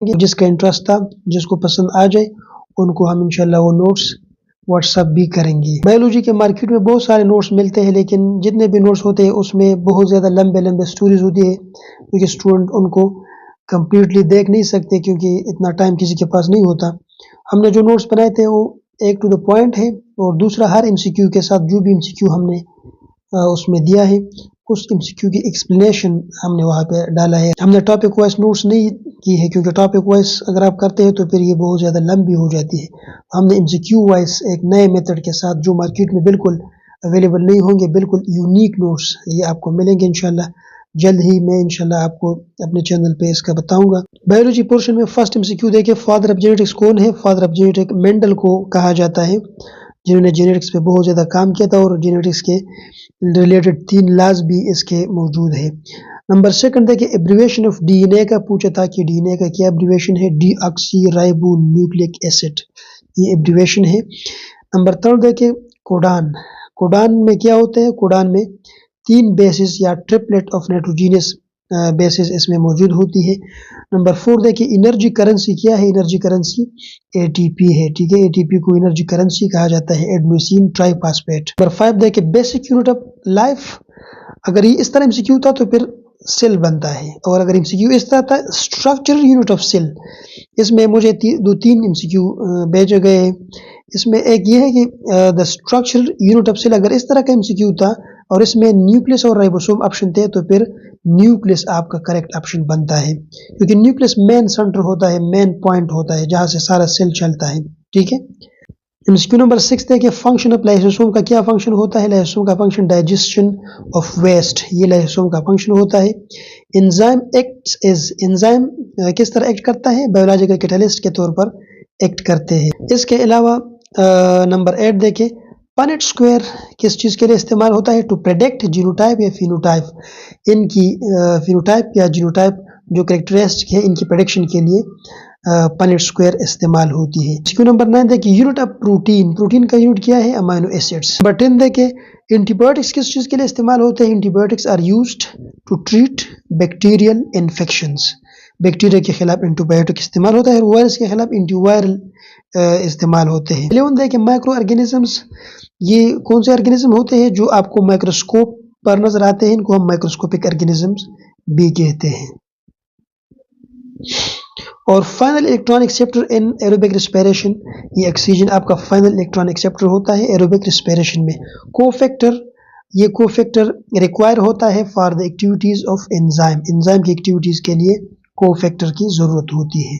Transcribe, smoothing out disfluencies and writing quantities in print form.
जिसका इंटरेस्ट था, जिसको पसंद आ जाए उनको हम इंशाल्लाह वो नोट्स व्हाट्सअप भी करेंगे। बायोलॉजी के मार्केट में बहुत सारे नोट्स मिलते हैं, लेकिन जितने भी नोट्स होते हैं उसमें बहुत ज़्यादा लंबे लंबे स्टोरीज होती है, क्योंकि स्टूडेंट उनको कम्प्लीटली देख नहीं सकते क्योंकि इतना टाइम किसी के पास नहीं होता। हमने जो नोट्स बनाए थे वो एक टू द पॉइंट है, और दूसरा हर एमसीक्यू के साथ जो भी एमसीक्यू हमने उसमें दिया है उस एमसीक्यू की एक्सप्लेनेशन हमने वहाँ पे डाला है। हमने टॉपिक वाइज नोट्स नहीं की है, क्योंकि टॉपिक वाइज अगर आप करते हैं तो फिर ये बहुत ज़्यादा लंबी हो जाती है। हमने एमसीक्यू वाइज एक नए मेथड के साथ जो मार्केट में बिल्कुल अवेलेबल नहीं होंगे, बिल्कुल यूनिक नोट्स ये आपको मिलेंगे इंशाल्लाह। जल्द ही मैं इंशाल्लाह आपको अपने चैनल पे इसका बताऊंगा। बायोलॉजी पोर्शन में फर्स्ट एमसीक्यू देखिए, फादर ऑफ जेनेटिक्स कौन है? फादर ऑफ जेनेटिक्स मेंडल को कहा जाता है, जिन्होंने जेनेटिक्स पे बहुत ज़्यादा काम किया था, और जेनेटिक्स के रिलेटेड 3 लॉज भी इसके मौजूद है। नंबर सेकंड देखिए, एब्रीवेशन ऑफ डीएनए का पूछा था कि डीएनए का क्या एब्रीवेशन है? डीऑक्सी राइबो न्यूक्लिक एसिड, ये एब्रीवेशन है। नंबर थर्ड देखिए, कोडान। कोडान में क्या होता है? कोडान में 3 बेसिस या ट्रिपलेट ऑफ नाइट्रोजीनियस बेसिस इसमें मौजूद होती है। नंबर 4 देखिए, एनर्जी करेंसी क्या है? एनर्जी करेंसी एटीपी है, ठीक है। एटीपी को एनर्जी करेंसी कहा जाता है, एडेनोसिन ट्राइफॉस्फेट। नंबर 5 देखिए, बेसिक यूनिट ऑफ लाइफ। अगर ये इस तरह एमसीक्यू था तो फिर सेल बनता है, और अगर एमसीक्यू इस तरह था, स्ट्रक्चरल यूनिट ऑफ सेल। इसमें मुझे 2-3 एमसीक्यू भेजे गए हैं। इसमें एक ये है कि the structural unit of cell, अगर इस तरह का एमसीक्यू था और इसमें न्यूक्लियस और राइबोसोम ऑप्शन थे तो फिर न्यूक्लियस आपका करेक्ट ऑप्शन बनता है, क्योंकि न्यूक्लियस मेन सेंटर होता है, मेन पॉइंट होता है जहां से सारा सेल चलता है, ठीक है। एमसीक्यू नंबर 6 देखिए, फंक्शन ऑफ लाइसोसोम का क्या फंक्शन होता है? लाइसोसोम का फंक्शन डाइजेशन ऑफ वेस्ट, ये लाइसोसोम का फंक्शन होता है। एंजाइम एक्ट्स एज, एंजाइम किस तरह एक्ट करता है? बायोलॉजिकल कैटलिस्ट के तौर पर एक्ट करते हैं। इसके अलावा नंबर 8 देखिए, पनेट स्क्वायर किस चीज़ के लिए इस्तेमाल होता है? टू प्रेडिक्ट जीनोटाइप या फिनोटाइप, इनकी फिनोटाइप या जीनोटाइप जो कैरेक्टरिस्टिक है इनकी प्रेडिक्शन के लिए पनेट स्क्वायर इस्तेमाल होती है। एमसीक्यू नंबर 9 देखिए, यूनिट ऑफ प्रोटीन। प्रोटीन का यूनिट क्या है? Amino acids. नंबर 10 देखिए, एंटीबायोटिक्स किस चीज़ के लिए इस्तेमाल होते हैं? Antibiotics are used to treat bacterial infections, bacteria के खिलाफ एंटीबायोटिक इस्तेमाल होता है, और वायरस के खिलाफ एंटीवायरल इस्तेमाल होते हैं। 11 देखिए, माइक्रो ऑर्गेनिजम्स। ये कौन से ऑर्गेनिज्म होते हैं जो आपको माइक्रोस्कोप पर नजर आते हैं? इनको हम माइक्रोस्कोपिक ऑर्गेनिजम्स भी कहते हैं। और final electron acceptor in aerobic respiration, ये ऑक्सीजन आपका फाइनल इलेक्ट्रॉन एक्सेप्टर होता है एरोबिक रेस्पिरेशन में। कोफैक्टर, ये कोफैक्टर रिक्वायर होता है for the activities of enzyme, enzyme की एक्टिविटीज के लिए कोफैक्टर की जरूरत होती है।